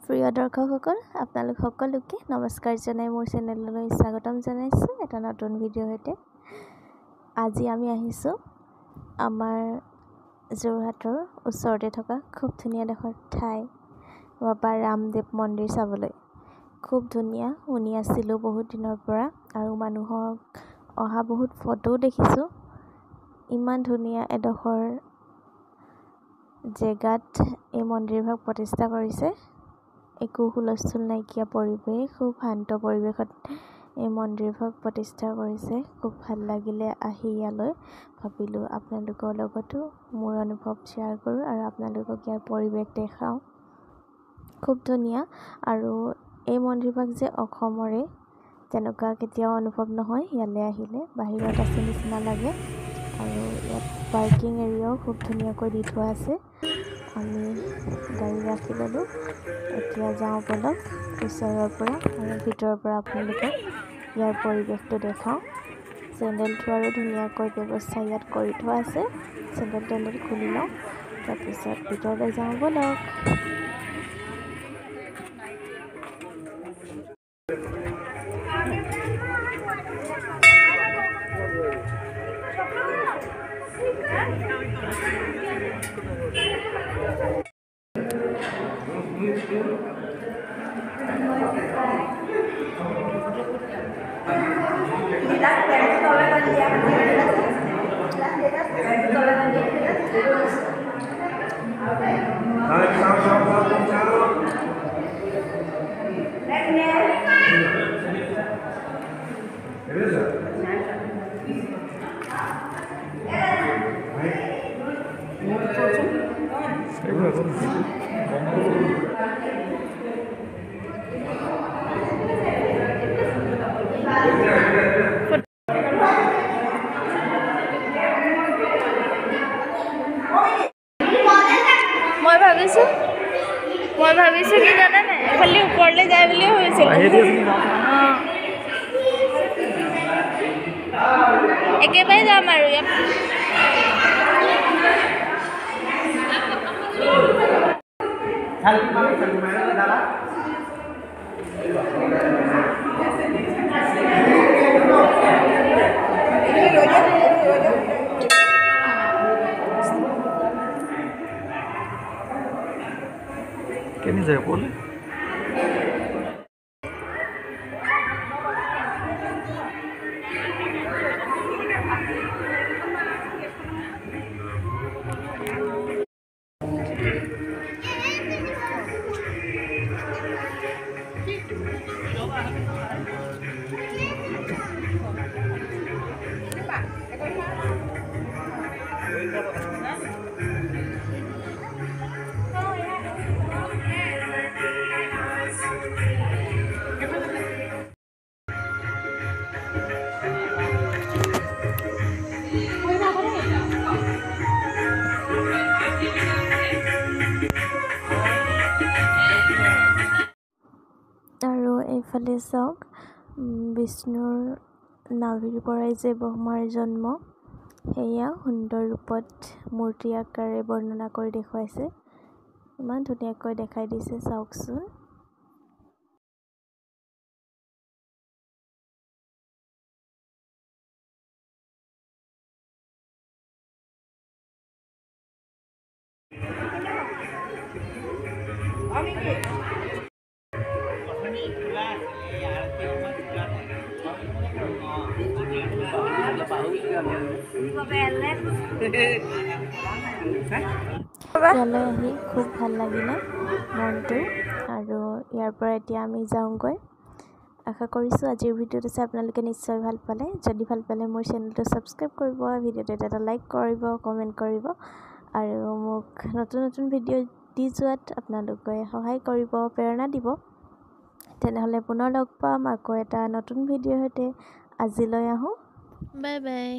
প্ৰিয় দৰ্শকসকল আপোনালোক সকলোকে নমস্কাৰ জনাই মোৰ চেনেললৈ স্বাগতম জনাইছোঁ এটা নতুন ভিডিঅ' সৈতে। আজি আমি আহিছোঁ আমাৰ যোৰহাটৰ ওচৰতে থকা খুব ধুনীয়া এডোখৰ ঠাই বাবা ৰামদেৱ মন্দিৰ চাবলৈ। খুব ধুনীয়া শুনি আছিলোঁ বহুত দিনৰ পৰা আৰু মানুহক অহা বহুত ফটোও দেখিছোঁ। ইমান ধুনীয়া এডোখৰ জেগাত এই মন্দিৰভাগ প্ৰতিষ্ঠা কৰিছে। একো হুলস্থুল নাইকিয়া পৰিৱেশ, খুব শান্ত পৰিৱেশত এই মন্দিৰভাগ প্ৰতিষ্ঠা কৰিছে। খুব ভাল লাগিলে আহি ইয়ালৈ। ভাবিলোঁ আপোনালোকৰ লগতো মোৰ অনুভৱ শ্বেয়াৰ কৰোঁ আৰু আপোনালোকক ইয়াৰ পৰিৱেশ দেখাওঁ। খুব ধুনীয়া আৰু এই মন্দিৰভাগ যে অসমৰে তেনেকুৱা কেতিয়াও অনুভৱ নহয় ইয়ালৈ আহিলে, বাহিৰত আছে নিচিনা লাগে। আৰু ইয়াত পাৰ্কিং এৰিয়াও খুব ধুনীয়াকৈ দি থোৱা আছে। আমি গাড়ী ৰাখি ল'লোঁ। এতিয়া যাওঁ বলক ওচৰৰ পৰা আৰু ভিতৰৰ পৰা আপোনালোকক ইয়াৰ পৰিৱেশটো দেখাওঁ। চেণ্ডেল থোৱাৰো ধুনীয়াকৈ ব্যৱস্থা ইয়াত কৰি থোৱা আছে। চেণ্ডেল টেণ্ডেল খুলি লওঁ, তাৰপিছত ভিতৰলৈ যাওঁ বলক। মই ভাবিছোঁ কি জানেনে, খালি ওপৰলৈ যায় বুলি ভাবিছিলোঁ। একেবাৰে যাম আৰু ইয়াত কেনে যায় বলে আৰু এইফালে চাওক, বিষ্ণুৰ নাভিৰ পৰাই যে ব্ৰহ্মাৰ জন্ম, সেয়া সুন্দৰ ৰূপত মূৰ্তি আকাৰে বৰ্ণনা কৰি দেখুৱাইছে। ইমান ধুনীয়াকৈ দেখাই দিছে চাওকচোন। ইয়ালৈ আহি খুব ভাল লাগিলে মনটো আৰু ইয়াৰ পৰা এতিয়া আমি যাওঁগৈ। আশা কৰিছোঁ আজিৰ ভিডিঅ'টো চাই আপোনালোকে নিশ্চয় ভাল পালে। যদি ভাল পালে মোৰ চেনেলটো ছাবস্ক্ৰাইব কৰিব, ভিডিঅ'টোত এটা লাইক কৰিব, কমেণ্ট কৰিব আৰু মোক নতুন নতুন ভিডিঅ' দি যোৱাত আপোনালোকে সহায় কৰিব, প্ৰেৰণা দিব। তেনেহ'লে পুনৰ লগ পাম আকৌ এটা নতুন ভিডিঅ'ৰ সৈতে। আজিলৈ আহোঁ, বাই বাই।